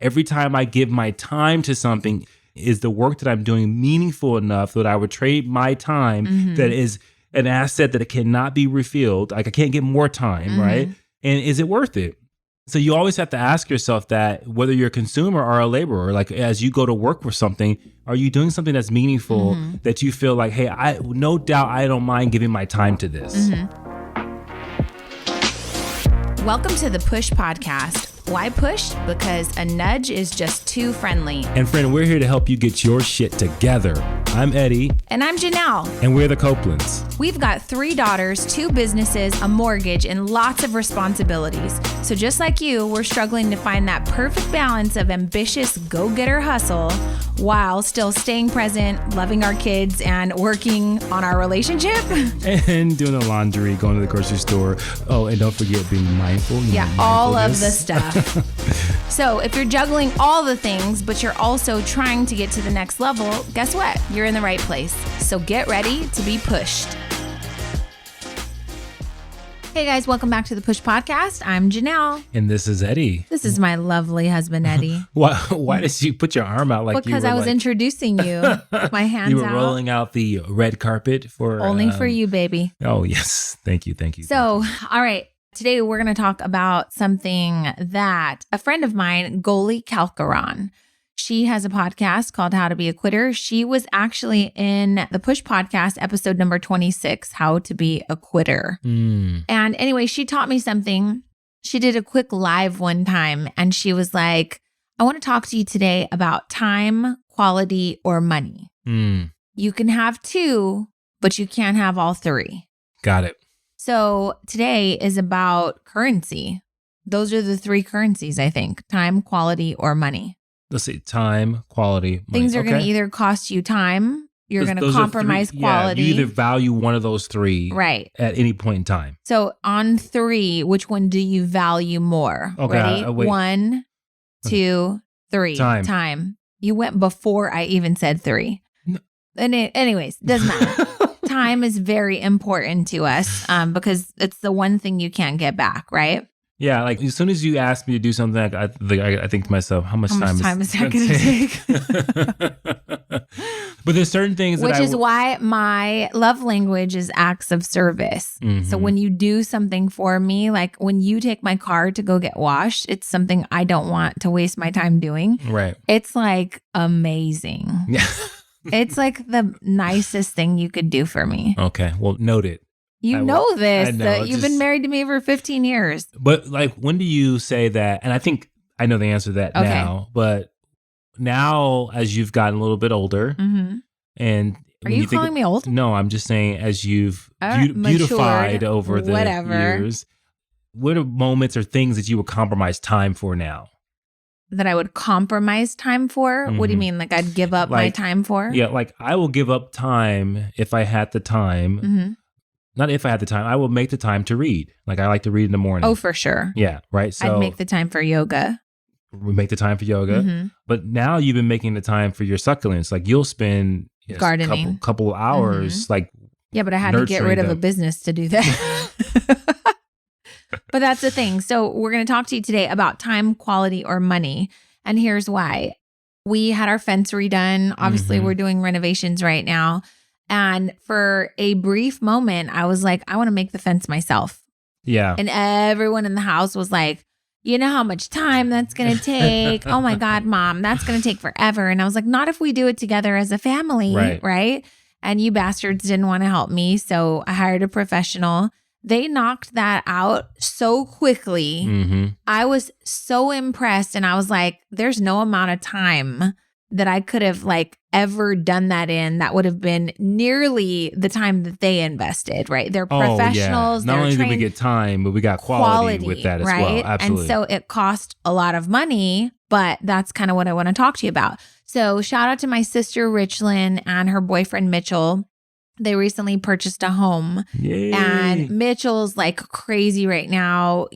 every time I give my time to something, is the work that I'm doing meaningful enough that I would trade my time that is an asset that it cannot be refilled? Like I can't get more time, right? And is it worth it? So you always have to ask yourself that, whether you're a consumer or a laborer, like as you go to work for something, are you doing something that's meaningful that you feel like, hey, no doubt I don't mind giving my time to this. Welcome to the Push Podcast. Why push? Because a nudge is just too friendly. And friend, we're here to help you get your shit together. I'm Eddie. And I'm Janelle. And we're the Copelands. We've got 3 daughters, 2 businesses, a mortgage, and lots of responsibilities. So just like you, we're struggling to find that perfect balance of ambitious go-getter hustle while still staying present, loving our kids, and working on our relationship. And doing the laundry, going to the grocery store. Oh, and don't forget being mindful. Yeah, all of the stuff. So if you're juggling all the things, but you're also trying to get to the next level, guess what? You're in the right place. So get ready to be pushed. Hey guys, welcome back to the Push Podcast. I'm Janelle. And this is Eddie. This is my lovely husband, Eddie. Why did you put your arm out like you were Because I was introducing you. My hands out. You were rolling out the red carpet for... Only for you, baby. Oh, yes. Thank you. So, all right. Today, we're going to talk about something that a friend of mine, Goalie Calcaron, she has a podcast called How to Be a Quitter. She was actually in the Push Podcast episode number 26, How to Be a Quitter. And anyway, she taught me something. She did a quick live one time and she was like, I want to talk to you today about time, quality, or money. You can have 2, but you can't have all 3. Got it. So today is about currency. Those are the 3 currencies, I think: time, quality, or money. Let's see. Time, quality, money. Things are going to either cost you time, you're going to compromise quality. Yeah, you either value one of those 3 right at any point in time. So on 3, which one do you value more? Okay, ready? wait. 1, 2, 3. Time. You went before I even said 3. No. And anyways, doesn't matter. Time is very important to us because it's the one thing you can't get back, right? Yeah, like as soon as you ask me to do something, I think to myself, how much time is that going to take? But there's certain things Which is why my love language is acts of service. So when you do something for me, like when you take my car to go get washed, it's something I don't want to waste my time doing. Right. It's like amazing. Yeah. It's like the nicest thing you could do for me. Okay. Well, note it. You know this. I know, you've been married to me for 15 years. But like, when do you say that? And I think I know the answer to that now. But now, as you've gotten a little bit older, and are you calling me old? No, I'm just saying as you've beautified over the years, what are moments or things that you would compromise time for now? That I would compromise time for? What do you mean? Like I'd give up my time for? Yeah, like I will give up time if I had the time. Not if I had the time. I will make the time to read. Like I like to read in the morning. Oh, for sure. Yeah, right? So I'd make the time for yoga. We make the time for yoga. But now you've been making the time for your succulents. Like you'll spend gardening. couple hours like yeah, but I had to get rid of a business to do that. But that's the thing. So we're going to talk to you today about time, quality, or money. And here's why. We had our fence redone. Obviously, we're doing renovations right now. And for a brief moment, I was like, I want to make the fence myself. Yeah. And everyone in the house was like, you know how much time that's going to take? Oh my God, Mom, that's going to take forever. And I was like, not if we do it together as a family, right? And you bastards didn't want to help me. So I hired a professional. They knocked that out so quickly. I was so impressed. And I was like, there's no amount of time that I could have like ever done that in that would have been nearly the time that they invested, right? They're professionals. Not only did we get time, but we got quality with that as well. Absolutely. And so it cost a lot of money, but that's kind of what I want to talk to you about. So shout out to my sister Richlyn and her boyfriend Mitchell. They recently purchased a home. Yay. And Mitchell's like crazy right now,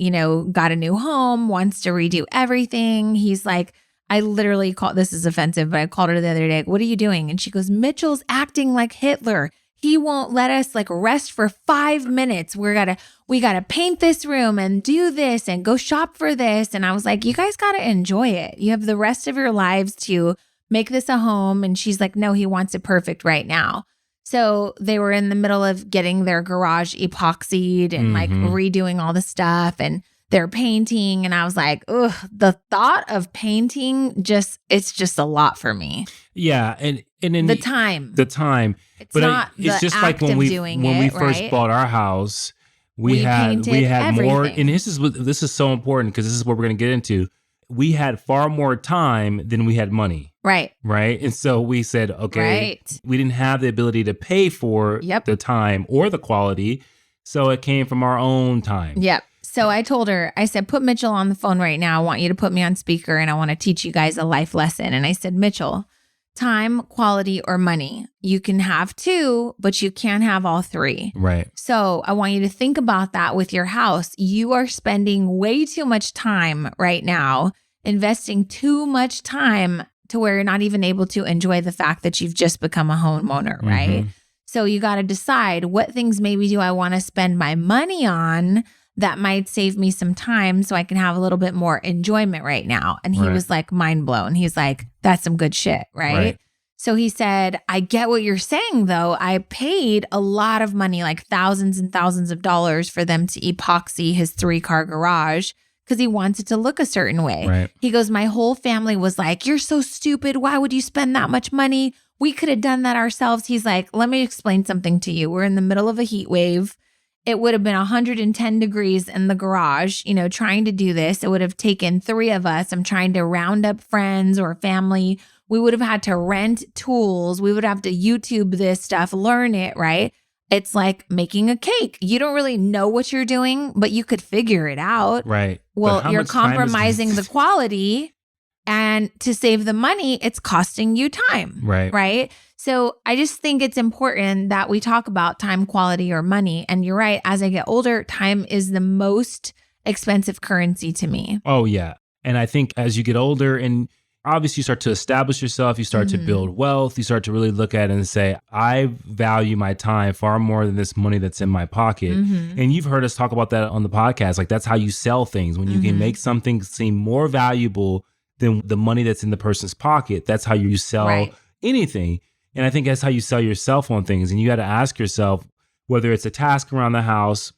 got a new home, wants to redo everything. He's like, I literally called, this is offensive, but I called her the other day. What are you doing? And she goes, Mitchell's acting like Hitler. He won't let us like rest for 5 minutes. We gotta paint this room and do this and go shop for this. And I was like, you guys gotta enjoy it. You have the rest of your lives to make this a home. And she's like, no, he wants it perfect right now. So they were in the middle of getting their garage epoxied and like redoing all the stuff, and they're painting. And I was like, ugh, the thought of painting it's just a lot for me. Yeah. And in the time. It's not it's the just act like when of we doing when we it, first right? bought our house, we had more, and this is so important because this is what we're going to get into. We had far more time than we had money. Right. Right. And so we said, okay, we didn't have the ability to pay for the time or the quality. So it came from our own time. Yep. So I told her, I said, put Mitchell on the phone right now. I want you to put me on speaker and I want to teach you guys a life lesson. And I said, Mitchell, time, quality, or money. You can have two, but you can't have all three. Right. So I want you to think about that with your house. You are spending way too much time right now, investing too much time to where you're not even able to enjoy the fact that you've just become a homeowner, right? So you got to decide what things maybe do I want to spend my money on that might save me some time so I can have a little bit more enjoyment right now. And he was like mind blown. He's like, that's some good shit, right? So he said, I get what you're saying though. I paid a lot of money, like thousands and thousands of dollars for them to epoxy his 3-car garage because he wants it to look a certain way. Right. He goes, my whole family was like, you're so stupid. Why would you spend that much money? We could have done that ourselves. He's like, let me explain something to you. We're in the middle of a heat wave. It would have been 110 degrees in the garage, trying to do this. It would have taken 3 of us. I'm trying to round up friends or family. We would have had to rent tools. We would have to YouTube this stuff, learn it, right? It's like making a cake. You don't really know what you're doing, but you could figure it out. Right. Well, you're compromising the quality, and to save the money, it's costing you time. Right. Right. So I just think it's important that we talk about time, quality, or money. And you're right. As I get older, time is the most expensive currency to me. Oh, yeah. And I think as you get older and obviously you start to establish yourself, you start to build wealth, you start to really look at it and say, I value my time far more than this money that's in my pocket. And you've heard us talk about that on the podcast. Like that's how you sell things. When you can make something seem more valuable than the money that's in the person's pocket, that's how you sell anything. And I think that's how you sell yourself on things. And you got to ask yourself, whether it's a task around the house,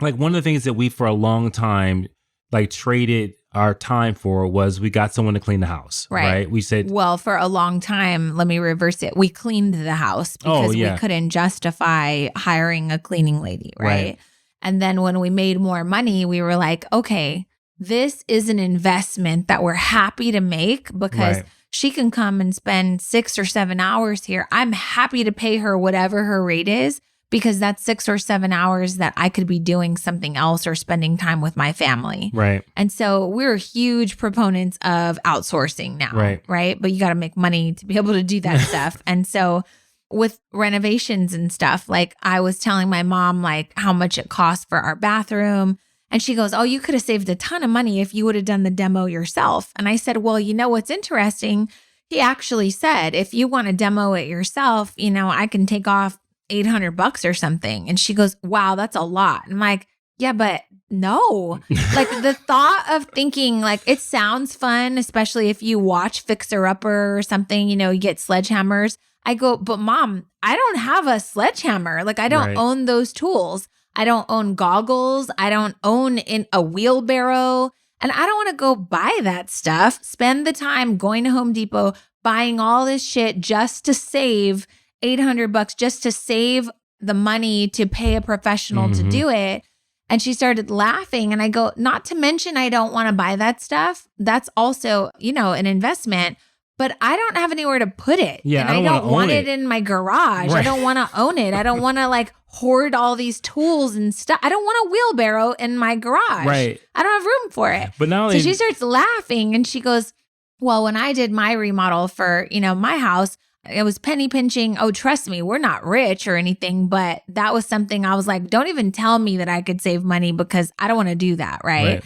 like one of the things that we for a long time like traded our time for was we got someone to clean the house, right? We said, well, for a long time, let me reverse it. We cleaned the house because we couldn't justify hiring a cleaning lady, right? And then when we made more money, we were like, okay, this is an investment that we're happy to make because she can come and spend 6 or 7 hours here. I'm happy to pay her whatever her rate is because that's 6 or 7 hours that I could be doing something else or spending time with my family. Right. And so we're huge proponents of outsourcing now. Right. But you got to make money to be able to do that stuff. And so with renovations and stuff, like I was telling my mom like how much it cost for our bathroom. And she goes, oh, you could have saved a ton of money if you would have done the demo yourself. And I said, well, you know what's interesting? He actually said, if you want to demo it yourself, I can take off $800 or something. And she goes, wow, that's a lot. I'm like, yeah, but no. Like the thought of thinking like it sounds fun, especially if you watch Fixer Upper or something, you get sledgehammers. I go, but mom, I don't have a sledgehammer. Like I don't own those tools. I don't own goggles. I don't own a wheelbarrow. And I don't want to go buy that stuff. Spend the time going to Home Depot, buying all this shit just to save $800, just to save the money to pay a professional to do it. And she started laughing. And I go, not to mention, I don't want to buy that stuff. That's also, an investment. But I don't have anywhere to put it. Yeah, and I don't want it in my garage. I don't want to own it. I don't want to like hoard all these tools and stuff. I don't want a wheelbarrow in my garage. Right. I don't have room for it. But now so she starts laughing and she goes, well, when I did my remodel for, my house, it was penny pinching. Oh, trust me, we're not rich or anything, but that was something I was like, don't even tell me that I could save money because I don't want to do that. Right.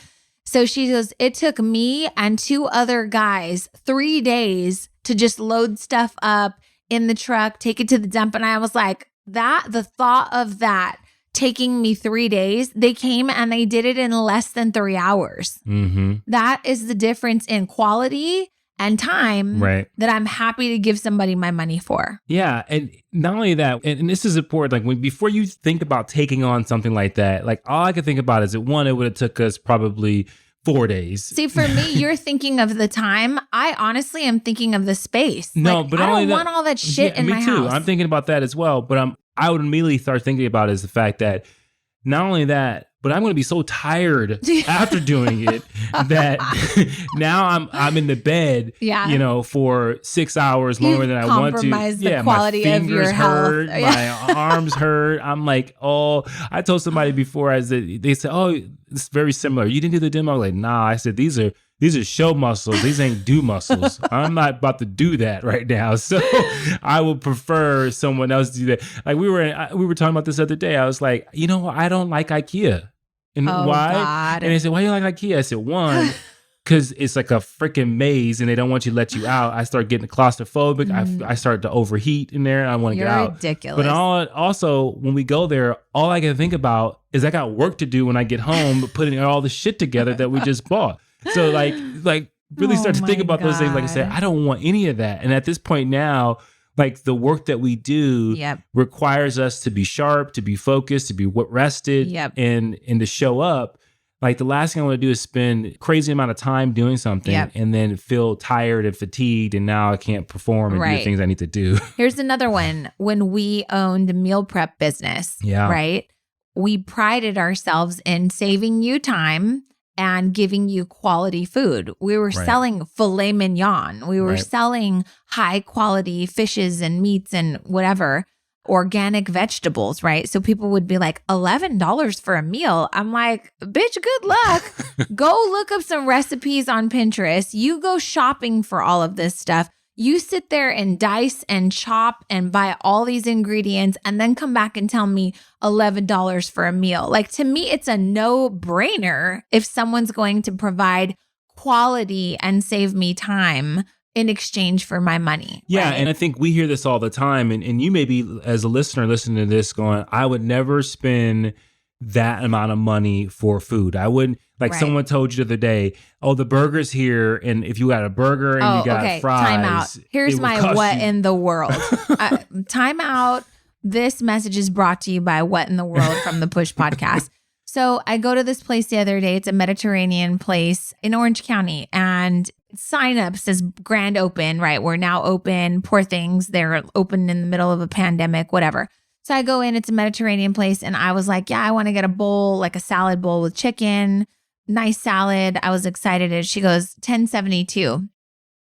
So she goes, it took me and 2 other guys 3 days to just load stuff up in the truck, take it to the dump. And I was like, the thought of that taking me 3 days, they came and they did it in less than 3 hours. Mm-hmm. That is the difference in quality and time that I'm happy to give somebody my money for. Yeah. And not only that, and this is important, like before you think about taking on something like that, like all I could think about is that one, it would have took us probably 4 days. See, for me, you're thinking of the time. I honestly am thinking of the space. No, like, but I don't want all that shit in my house. Me too. I'm thinking about that as well. But I would immediately start thinking about is the fact that not only that, but I'm going to be so tired after doing it that now I'm in the bed, for 6 hours longer than I want to. Compromise the quality of your health. My arms hurt. I'm like, I told somebody before, they said, it's very similar. You didn't do the demo? I was like, nah. I said, these are show muscles. These ain't do muscles. I'm not about to do that right now. So I would prefer someone else to do that. Like we were talking about this the other day. I was like, I don't like IKEA. And why? God. And they said, why do you like IKEA? I said, one, because it's like a freaking maze and they don't want you to let you out. I start getting claustrophobic. I start to overheat in there. And I want to get out. Ridiculous. But also, when we go there, all I can think about is I got work to do when I get home, putting all the shit together that we just bought. So like really start to think about those things. Like I said, I don't want any of that. And at this point now, like the work that we do requires us to be sharp, to be focused, to be rested, and to show up. Like the last thing I want to do is spend crazy amount of time doing something and then feel tired and fatigued, and now I can't perform and do the things I need to do. Here's another one. When we owned a meal prep business, right? We prided ourselves in saving you time and giving you quality food. We were selling filet mignon. We were selling high quality fishes and meats and whatever, organic vegetables, right? So people would be like, $11 for a meal. I'm like, bitch, good luck. Go look up some recipes on Pinterest. You go shopping for all of this stuff. You sit there and dice and chop and buy all these ingredients and then come back and tell me $11 for a meal. Like, to me, it's a no-brainer if someone's going to provide quality and save me time in exchange for my money. Yeah, and I think we hear this all the time. And you may be, as a listener listening to this, going, I would never spend that amount of money for food. I wouldn't. Like someone told you the other day, the burger's here, and if you got a burger and you got fries, time out. Here's my what in the world. Time out. This message is brought to you by What in the World from the Push Podcast. So I go to this place the other day. It's a Mediterranean place in Orange County, and sign up says grand open, right? We're now open. Poor things. They're open in the middle of a pandemic, whatever. So I go in, it's a Mediterranean place, and I was like, I want to get a bowl, like a salad bowl with chicken, nice salad. I was excited. And she goes, $10.72.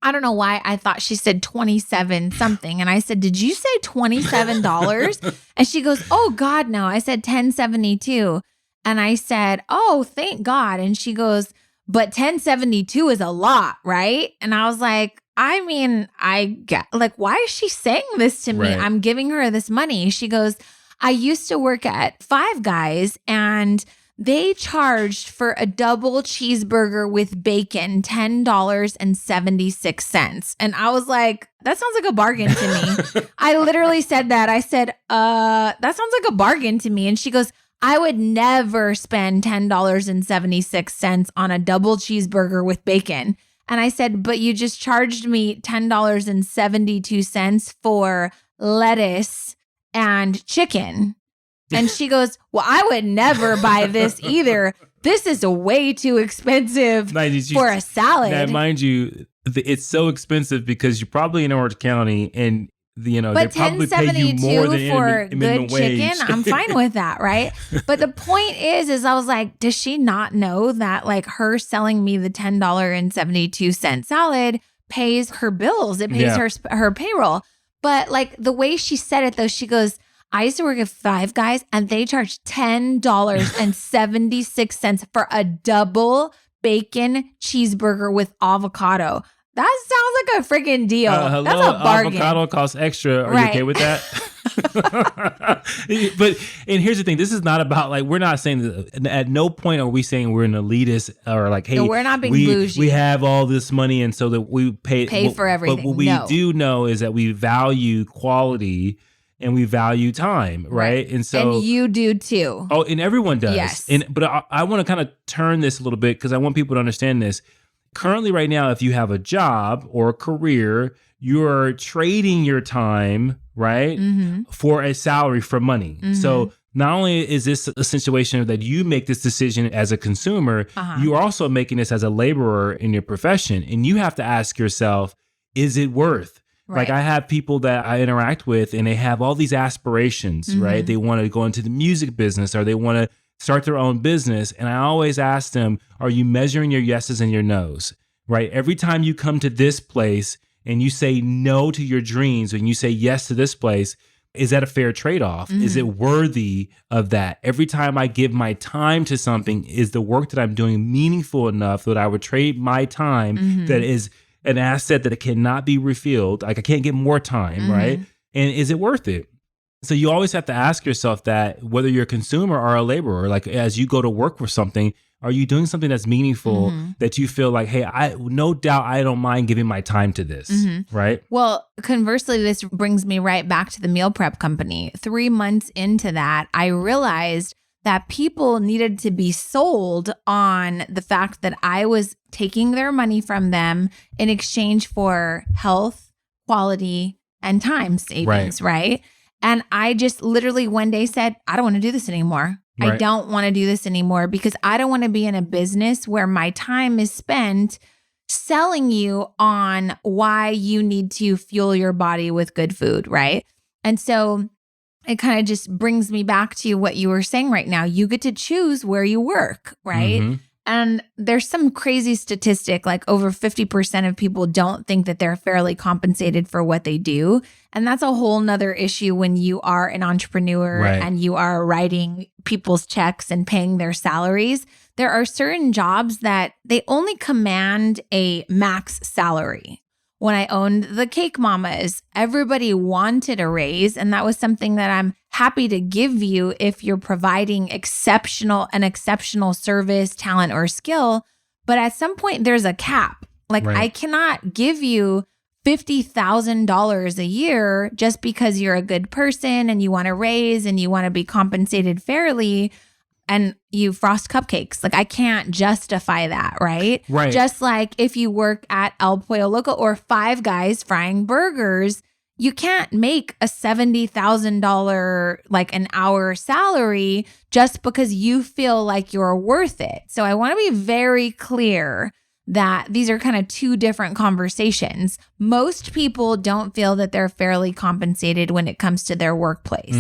I don't know why I thought she said 27 something. And I said, did you say $27? And she goes, oh God, no. I said $10.72. And I said, oh, thank God. And she goes, but $10.72 is a lot, right? And I was like, I mean, I get, like, why is she saying this to me? Right. I'm giving her this money. She goes, I used to work at Five Guys, and they charged for a double cheeseburger with bacon $10.76. And I was like, that sounds like a bargain to me. I literally said that. I said, that sounds like a bargain to me. And she goes, I would never spend $10.76 on a double cheeseburger with bacon. And I said, but you just charged me $10.72 for lettuce and chicken. And she goes, well, I would never buy this either. This is way too expensive for a salad. Now, mind you, it's so expensive because you're probably in Orange County, and they probably pay you more than for minimum good wage. Chicken. I'm fine with that, right? But the point is I was like, does she not know that like her selling me the $10.72 salad pays her bills? It pays her payroll. But like the way she said it though, she goes, I used to work at Five Guys, and they charged $10.76 for a double bacon cheeseburger with avocado. That sounds like a freaking deal. Hello, that's a bargain. Avocado costs extra. Are you okay with that? And here's the thing. This is not about like, we're not saying that, at no point are we saying we're an elitist or like, hey, no, we're not being bougie. We have all this money and so that we pay for everything. But what we do know is that we value quality and we value time, right? And so, and you do too. oh, and everyone does. Yes. But I want to kind of turn this a little bit because I want people to understand this. Currently, right now, if you have a job or a career, you're trading your time, right, for a salary, for money. So not only is this a situation that you make this decision as a consumer, you are also making this as a laborer in your profession. And you have to ask yourself, is it worth? Right. Like I have people that I interact with and they have all these aspirations, right? They want to go into the music business or they want to start their own business. And I always ask them, are you measuring your yeses and your nos, right? Every time you come to this place and you say no to your dreams and you say yes to this place, is that a fair trade-off? Is it worthy of that? Every time I give my time to something, is the work that I'm doing meaningful enough that I would trade my time that is an asset that it cannot be refilled? Like I can't get more time, right? And is it worth it? So you always have to ask yourself that, whether you're a consumer or a laborer, like as you go to work for something, are you doing something that's meaningful that you feel like, hey, no doubt I don't mind giving my time to this, right? Well, conversely, this brings me right back to the meal prep company. 3 months into that, I realized that people needed to be sold on the fact that I was taking their money from them in exchange for health, quality, and time savings, right? And I just literally one day said, I don't want to do this anymore. I don't want to do this anymore because I don't want to be in a business where my time is spent selling you on why you need to fuel your body with good food, right? And so it kind of just brings me back to what you were saying right now. You get to choose where you work, right? And there's some crazy statistic, like over 50% of people don't think that they're fairly compensated for what they do. And that's a whole nother issue when you are an entrepreneur and you are writing people's checks and paying their salaries. There are certain jobs that they only command a max salary. When I owned the Cake Mamas, everybody wanted a raise. And that was something that I'm happy to give you if you're providing exceptional service, talent, or skill. But at some point, there's a cap. Like I cannot give you $50,000 a year just because you're a good person and you want a raise and you want to be compensated fairly. And you frost cupcakes. Like I can't justify that, right? Right. Just like if you work at El Pollo Loco or Five Guys frying burgers, you can't make a $70,000 like an hour salary just because you feel like you're worth it. So I want to be very clear that these are kind of two different conversations. Most people don't feel that they're fairly compensated when it comes to their workplace.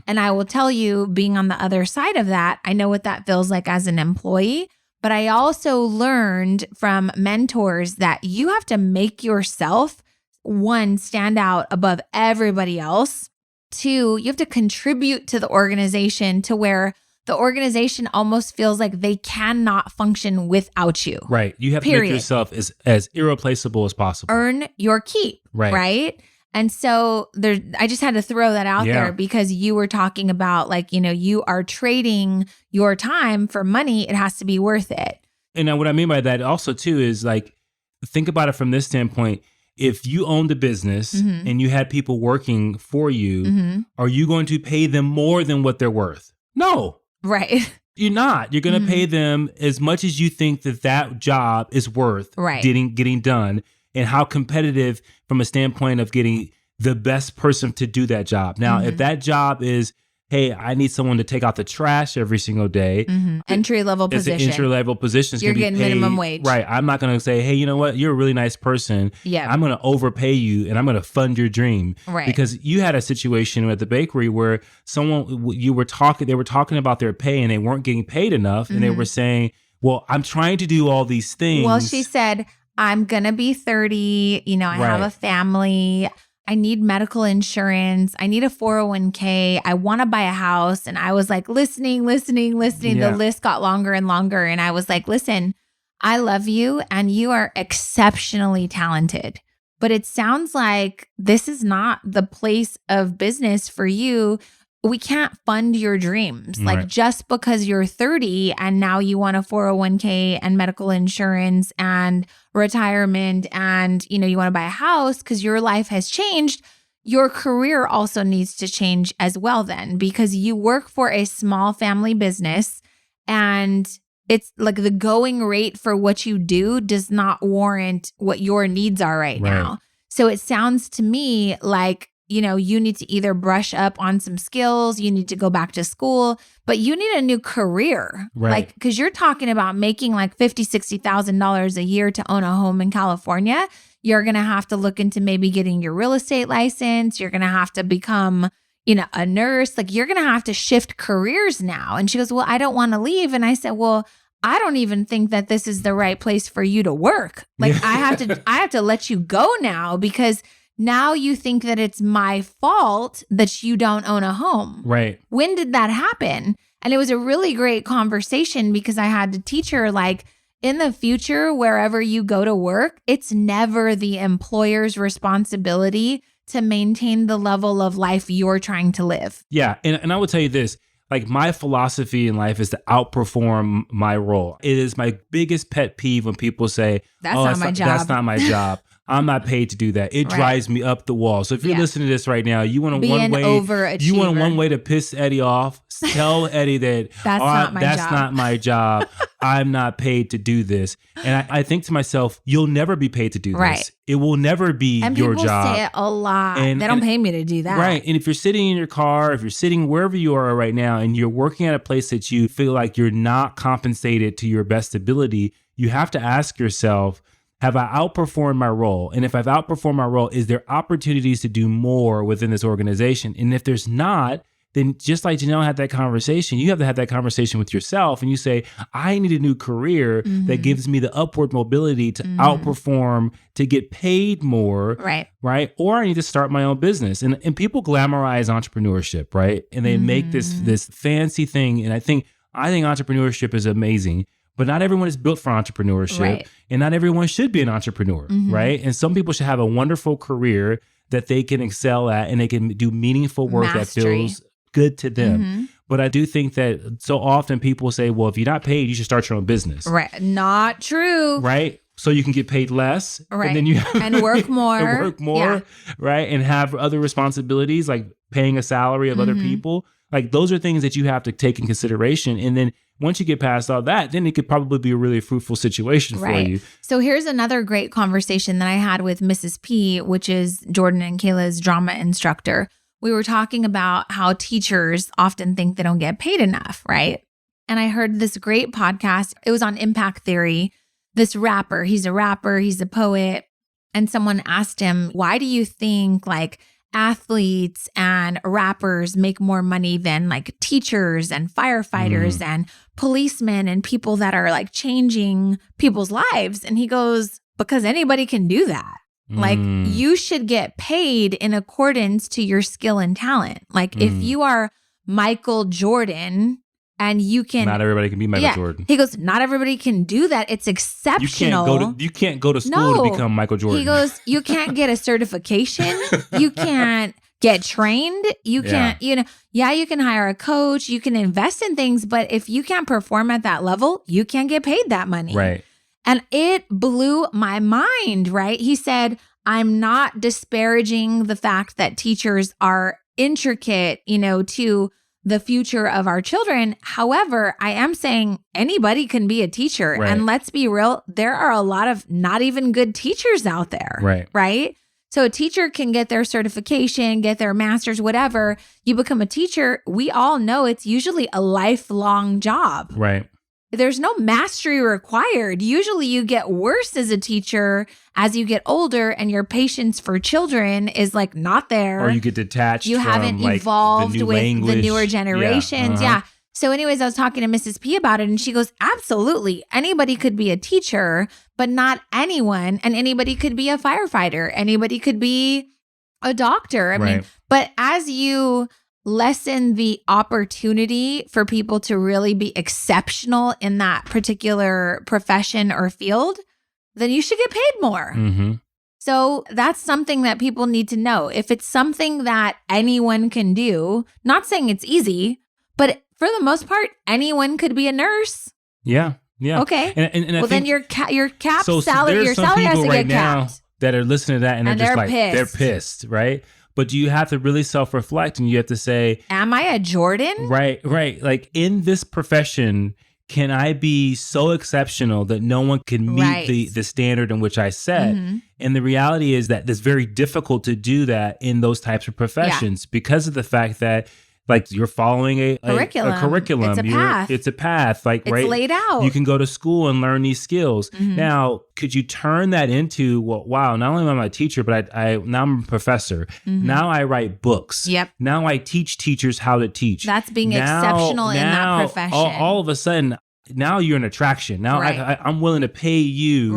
And I will tell you, being on the other side of that, I know what that feels like as an employee, but I also learned from mentors that you have to make yourself, one, stand out above everybody else. Two, you have to contribute to the organization to where the organization almost feels like they cannot function without you. Right. You have to make yourself as irreplaceable as possible. Earn your keep. Right. And so I just had to throw that out there because you were talking about like, you are trading your time for money. It has to be worth it. And what I mean by that also too is like, think about it from this standpoint. If you owned a business and you had people working for you, are you going to pay them more than what they're worth? No. Right. You're not. You're going to pay them as much as you think that job is worth getting done, and how competitive from a standpoint of getting the best person to do that job. Now, if that job is, hey, I need someone to take out the trash every single day. Entry-level position. It's an entry-level position. You're getting paid, minimum wage. Right. I'm not going to say, hey, you know what? Talyou're a really nice person. Yeah. I'm going to overpay you and I'm going to fund your dream. Right. Because you had a situation at the bakery where they were talking about their pay and they weren't getting paid enough. And they were saying, well, I'm trying to do all these things. Well, she said, I'm going to be 30. I have a family. I need medical insurance. I need a 401k. I want to buy a house. And I was like, listening. The list got longer and longer. And I was like, listen, I love you and you are exceptionally talented. But it sounds like this is not the place of business for you. We can't fund your dreams. Like just because you're 30 and now you want a 401k and medical insurance and retirement and, you want to buy a house because your life has changed, your career also needs to change as well then, because you work for a small family business and it's like the going rate for what you do does not warrant what your needs are right now. So it sounds to me like, you know, you need to either brush up on some skills, you need to go back to school, but you need a new career. Like, because you're talking about making like $50,000, $60,000 a year to own a home in California. You're going to have to look into maybe getting your real estate license. You're going to have to become, you know, a nurse. Like, you're going to have to shift careers now. And she goes, well, I don't want to leave. And I said, well, I don't even think that this is the right place for you to work. Like, I have to let you go now, because now you think that it's my fault that you don't own a home. Right. When did that happen? And it was a really great conversation, because I had to teach her, like, in the future, wherever you go to work, it's never the employer's responsibility to maintain the level of life you're trying to live. Yeah. And I will tell you this, like, my philosophy in life is to outperform my role. It is my biggest pet peeve when people say, that's not my job. That's not my job. I'm not paid to do that. It drives me up the wall. So if you're listening to this right now, you want a one way to piss Eddie off, tell Eddie that that's not my job. I'm not paid to do this. And I think to myself, you'll never be paid to do this. It will never be your job. And people say it a lot. They don't pay me to do that. Right. And if you're sitting in your car, if you're sitting wherever you are right now, and you're working at a place that you feel like you're not compensated to your best ability, you have to ask yourself, have I outperformed my role? And if I've outperformed my role, is there opportunities to do more within this organization? And if there's not, then just like Janelle had that conversation, you have to have that conversation with yourself, and you say, I need a new career that gives me the upward mobility to outperform, to get paid more, right? Or I need to start my own business. And people glamorize entrepreneurship, right? And they make this fancy thing. And I think entrepreneurship is amazing. But not everyone is built for entrepreneurship, and not everyone should be an entrepreneur, right? And some people should have a wonderful career that they can excel at, and they can do meaningful work that feels good to them. But I do think that so often people say, well, if you're not paid, you should start your own business. Right. Not true. Right. So you can get paid less, right? And then you and work more, right? And have other responsibilities like paying a salary of other people. Like, those are things that you have to take in consideration. And then once you get past all that, then it could probably be a really fruitful situation for you. So here's another great conversation that I had with Mrs. P, which is Jordan and Kayla's drama instructor. We were talking about how teachers often think they don't get paid enough, right? And I heard this great podcast. It was on impact theory. This rapper, he's a poet. And someone asked him, why do you think like athletes and rappers make more money than like teachers and firefighters and policemen and people that are like changing people's lives? And he goes, because anybody can do that. Like, you should get paid in accordance to your skill and talent. Like, if you are Michael Jordan and you can... Not everybody can be Michael Jordan. He goes, not everybody can do that. It's exceptional. You can't go to school to become Michael Jordan. He goes, you can't get a certification. You can't get trained. You can't, you can hire a coach. You can invest in things. But if you can't perform at that level, you can't get paid that money. Right. And it blew my mind, right? He said, I'm not disparaging the fact that teachers are intricate, to the future of our children. However, I am saying anybody can be a teacher. Right. And let's be real, there are a lot of not even good teachers out there. Right. So a teacher can get their certification, get their master's, whatever. You become a teacher. We all know it's usually a lifelong job. Right. There's no mastery required. Usually you get worse as a teacher as you get older and your patience for children is like not there. Or you get detached. You haven't evolved with the newer generations. Yeah. So anyways, I was talking to Mrs. P about it and she goes, absolutely. Anybody could be a teacher, but not anyone. And anybody could be a firefighter. Anybody could be a doctor. I mean, but as you lessen the opportunity for people to really be exceptional in that particular profession or field, then you should get paid more. So that's something that people need to know. If it's something that anyone can do, not saying it's easy, but for the most part, anyone could be a nurse. Yeah. Okay. And I well, then your cap so salary, your salary has to get capped. That are listening to that and they're just like, pissed. they're pissed, right? But you have to really self-reflect and you have to say, am I a Jordan? Right. Like in this profession, can I be so exceptional that no one can meet the standard in which I set? And the reality is that it's very difficult to do that in those types of professions because of the fact that like you're following a curriculum. It's a path. It's a path. Like, it's laid out. You can go to school and learn these skills. Now, could you turn that into, well, wow, not only am I a teacher, but now I'm a professor. Now I write books. Yep. Now I teach teachers how to teach. That's being exceptional in that profession. All of a sudden, now you're an attraction. Now I'm willing to pay you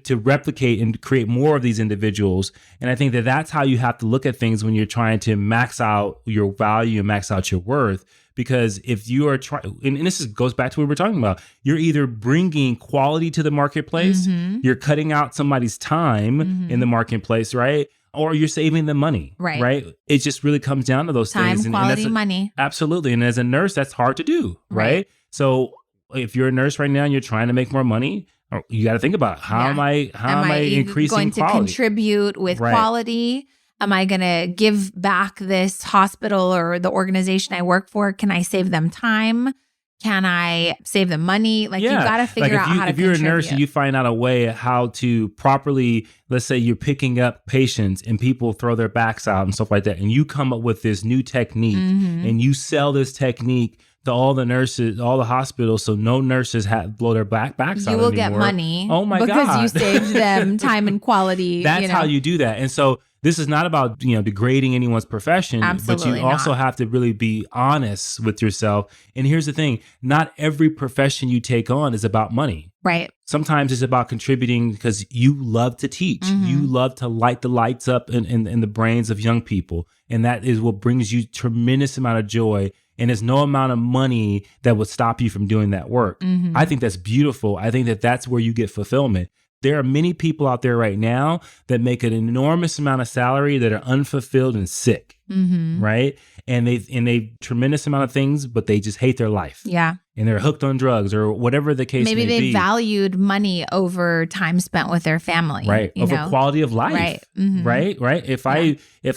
to replicate and create more of these individuals. And I think that that's how you have to look at things when you're trying to max out your value and max out your worth. Because if you are trying, and this goes back to what we were talking about, you're either bringing quality to the marketplace, you're cutting out somebody's time in the marketplace, right? Or you're saving them money, right? It just really comes down to those things. Time, quality, money. Absolutely. And as a nurse, that's hard to do, right? So if you're a nurse right now and you're trying to make more money, you got to think about how am I increasing going quality? To contribute with quality? Am I going to give back this hospital or the organization I work for? Can I save them time? Can I save them money? Like you got to figure out how to contribute. If you're a nurse and you find out a way how to properly, let's say you're picking up patients and people throw their backs out and stuff like that, and you come up with this new technique and you sell this technique to all the nurses, all the hospitals, so no nurses blow their backs out anymore. You will get money. Oh my God. Because you saved them time and quality. That's how you do that. And so this is not about, degrading anyone's profession, Absolutely but you also have to really be honest with yourself. And here's the thing, not every profession you take on is about money. Right. Sometimes it's about contributing because you love to teach. You love to light the lights up in the brains of young people. And that is what brings you tremendous amount of joy. And there's no amount of money that would stop you from doing that work. I think that's beautiful. I think that that's where you get fulfillment. There are many people out there right now that make an enormous amount of salary that are unfulfilled and sick, right? And they tremendous amount of things, but they just hate their life. Yeah. And they're hooked on drugs or whatever the case may be. Maybe they valued money over time spent with their family. Right. Over quality of life. Right. Right. If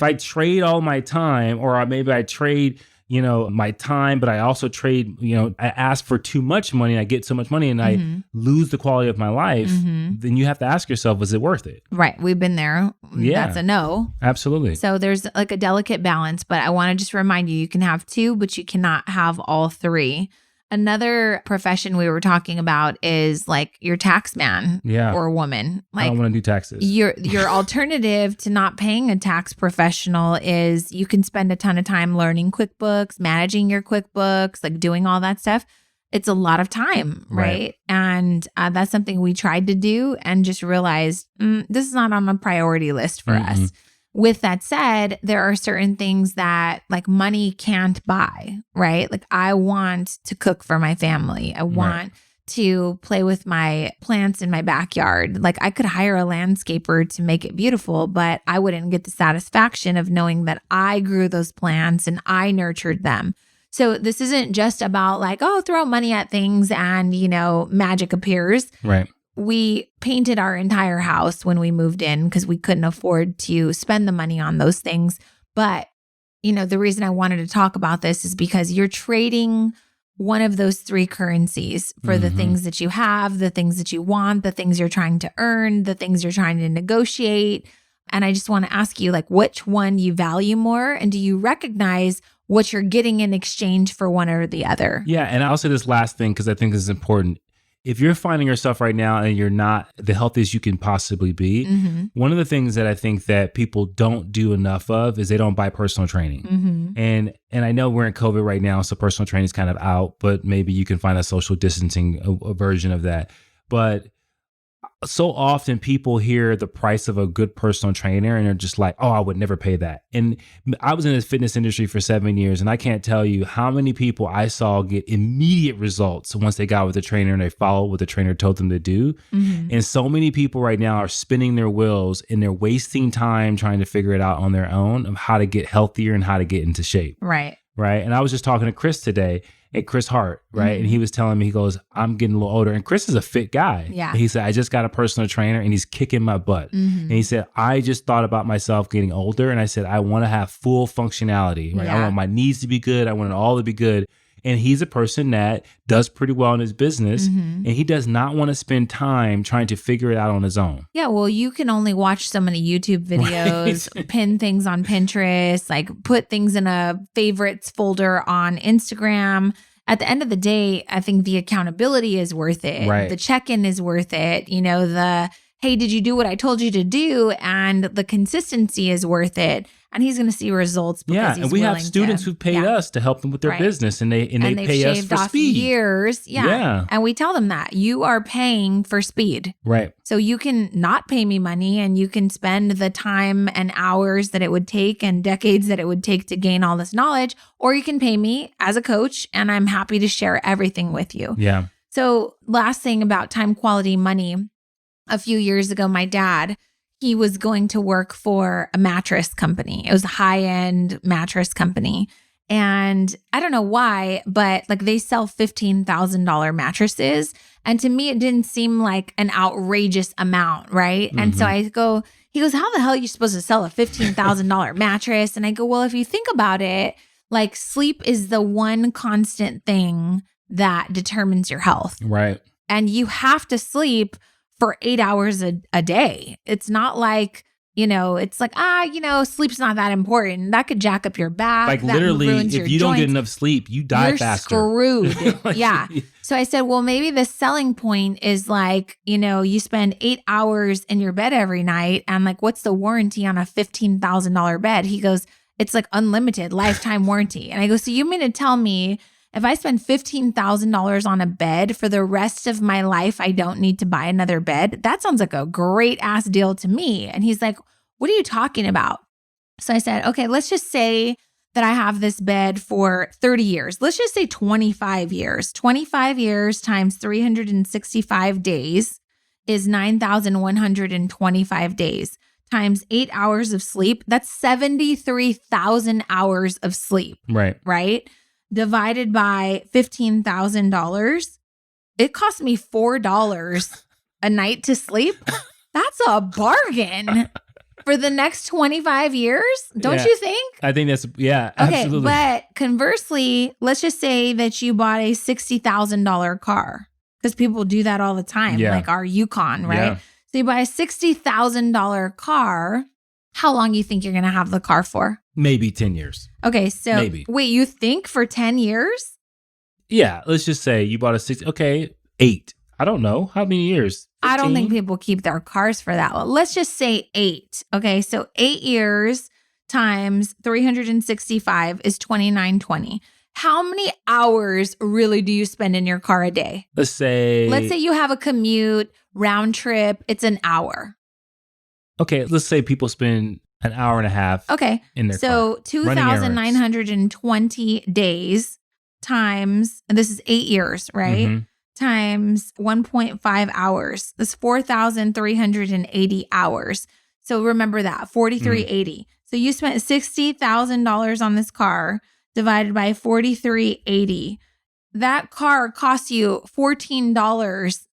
I trade all my time, or maybe I trade my time, but I also trade, I ask for too much money and I get so much money and I lose the quality of my life, then you have to ask yourself, is it worth it? Right. We've been there. Yeah. That's a no. Absolutely. So there's like a delicate balance, but I want to just remind you can have two, but you cannot have all three. Another profession we were talking about is like your tax man or woman. Like, I don't want to do taxes. Your alternative to not paying a tax professional is you can spend a ton of time learning QuickBooks, managing your QuickBooks, like doing all that stuff. It's a lot of time, right? And that's something we tried to do and just realized this is not on the priority list for us. With that said, there are certain things that like money can't buy, right? Like I want to cook for my family. I want to play with my plants in my backyard. Like I could hire a landscaper to make it beautiful, but I wouldn't get the satisfaction of knowing that I grew those plants and I nurtured them. So this isn't just about like, oh, throw money at things and, magic appears. Right. We painted our entire house when we moved in because we couldn't afford to spend the money on those things. But, the reason I wanted to talk about this is because you're trading one of those three currencies for the things that you have, the things that you want, the things you're trying to earn, the things you're trying to negotiate. And I just want to ask you, like, which one you value more? And do you recognize what you're getting in exchange for one or the other? Yeah. And I'll say this last thing because I think this is important. If you're finding yourself right now and you're not the healthiest you can possibly be, one of the things that I think that people don't do enough of is they don't buy personal training. And I know we're in COVID right now, so personal training is kind of out, but maybe you can find a social distancing a version of that. But so often people hear the price of a good personal trainer and they're just like, oh, I would never pay that. And I was in the fitness industry for 7 years and I can't tell you how many people I saw get immediate results once they got with the trainer and they followed what the trainer told them to do. And so many people right now are spinning their wheels and they're wasting time trying to figure it out on their own of how to get healthier and how to get into shape. Right. And I was just talking to Chris today at Chris Hart, right? And he was telling me, he goes, I'm getting a little older. And Chris is a fit guy. Yeah. And he said, I just got a personal trainer and he's kicking my butt. And he said, I just thought about myself getting older. And I said, I want to have full functionality, right? I want my knees to be good. I want it all to be good. And he's a person that does pretty well in his business. And he does not want to spend time trying to figure it out on his own. Yeah, well, you can only watch so many YouTube videos, pin things on Pinterest, like put things in a favorites folder on Instagram. At the end of the day, I think the accountability is worth it. Right. The check-in is worth it. You know, the, hey, did you do what I told you to do? And the consistency is worth it. And he's going to see results because he's and we have willing students who paid us to help them with their business, and they pay us for speed. Years, and we tell them that you are paying for speed, right? So you can not pay me money, and you can spend the time and hours that it would take and decades that it would take to gain all this knowledge, or you can pay me as a coach, and I'm happy to share everything with you. Yeah. So last thing about time, quality, money. A few years ago, my dad, he was going to work for a mattress company. It was a high-end mattress company. And I don't know why, but like they sell $15,000 mattresses. And to me, it didn't seem like an outrageous amount, right? And so he goes, how the hell are you supposed to sell a $15,000 mattress? And I go, well, if you think about it, like sleep is the one constant thing that determines your health. Right. And you have to sleep for 8 hours a day. It's not like, it's like, sleep's not that important. That could jack up your back. Like that literally, ruins if your you don't joints. get enough sleep, you die You're faster. Screwed. Yeah. So I said, well, maybe the selling point is like, you spend 8 hours in your bed every night. And like, what's the warranty on a $15,000 bed? He goes, it's like unlimited lifetime warranty. And I go, so you mean to tell me if I spend $15,000 on a bed for the rest of my life, I don't need to buy another bed? That sounds like a great ass deal to me. And he's like, what are you talking about? So I said, okay, let's just say that I have this bed for 30 years. Let's just say 25 years. 25 years times 365 days is 9,125 days times 8 hours of sleep. That's 73,000 hours of sleep. Right? Divided by $15,000, it cost me $4 a night to sleep. That's a bargain for the next 25 years. Don't you think? I think that's, okay, absolutely. But conversely, let's just say that you bought a $60,000 car, because people do that all the time, like our Yukon, right? Yeah. So you buy a $60,000 car. How long do you think you're going to have the car for? Maybe 10 years. Okay, so Maybe. Wait, you think for 10 years? Yeah, let's just say you bought a 8. I don't know. How many years? 15? I don't think people keep their cars for that long. Let's just say 8. Okay, so 8 years times 365 is 2920. How many hours really do you spend in your car a day? Let's say you have a commute, round trip, it's an hour. Okay, let's say people spend an hour and a half in their car. So 2,920 days times, and this is 8 years, right? Times 1.5 hours. That's 4,380 hours. So remember that, 4,380. So you spent $60,000 on this car divided by 4,380. That car costs you $14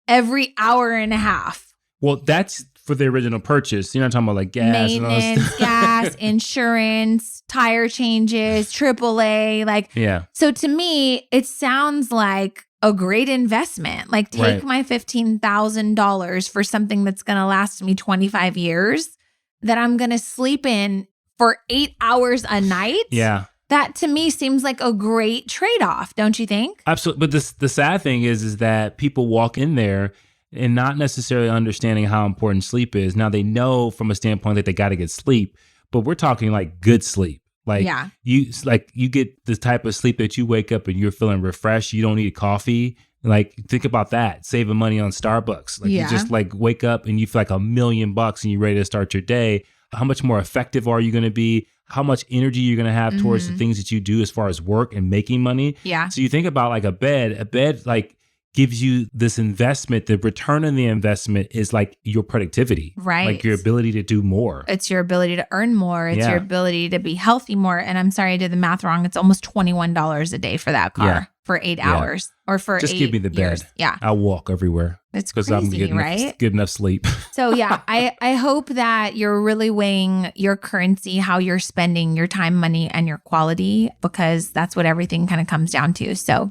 every hour and a half. Well, that's for the original purchase. You're not talking about like gas, maintenance, gas, insurance, tire changes, AAA. So to me, it sounds like a great investment. Like take my $15,000 for something that's going to last me 25 years that I'm going to sleep in for 8 hours a night. Yeah. That to me seems like a great trade-off, don't you think? Absolutely. But the sad thing is that people walk in there and not necessarily understanding how important sleep is. Now they know from a standpoint that they got to get sleep, but we're talking like good sleep. Like you get the type of sleep that you wake up and you're feeling refreshed. You don't need coffee. Like think about that, saving money on Starbucks. Like you just like wake up and you feel like $1 million and you're ready to start your day. How much more effective are you going to be? How much energy you're going to have towards the things that you do as far as work and making money. Yeah. So you think about like a bed like gives you this investment. The return on the investment is like your productivity, right? Like your ability to do more. It's your ability to earn more. It's your ability to be healthy more. And I'm sorry, I did the math wrong. It's almost $21 a day for that car for 8 hours or for just 8 give me the years. bed. Yeah. I'll walk everywhere. It's crazy, I'm getting right? Good enough sleep. So yeah, I hope that you're really weighing your currency, how you're spending your time, money, and your quality, because that's what everything kind of comes down to. So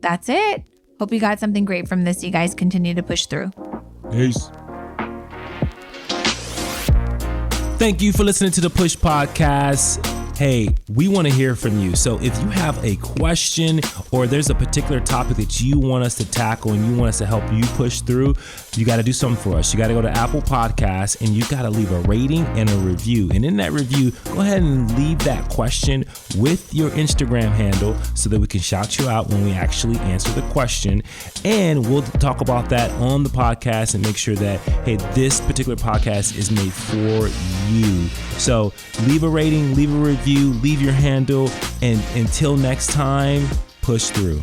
that's it. Hope you got something great from this. You guys continue to push through. Peace. Thank you for listening to the Push Podcast. Hey, we want to hear from you. So if you have a question or there's a particular topic that you want us to tackle and you want us to help you push through, you got to do something for us. You got to go to Apple Podcasts and you got to leave a rating and a review. And in that review, go ahead and leave that question with your Instagram handle so that we can shout you out when we actually answer the question. And we'll talk about that on the podcast and make sure that, hey, this particular podcast is made for you. So leave a rating, leave a review, leave your handle, and until next time, push through.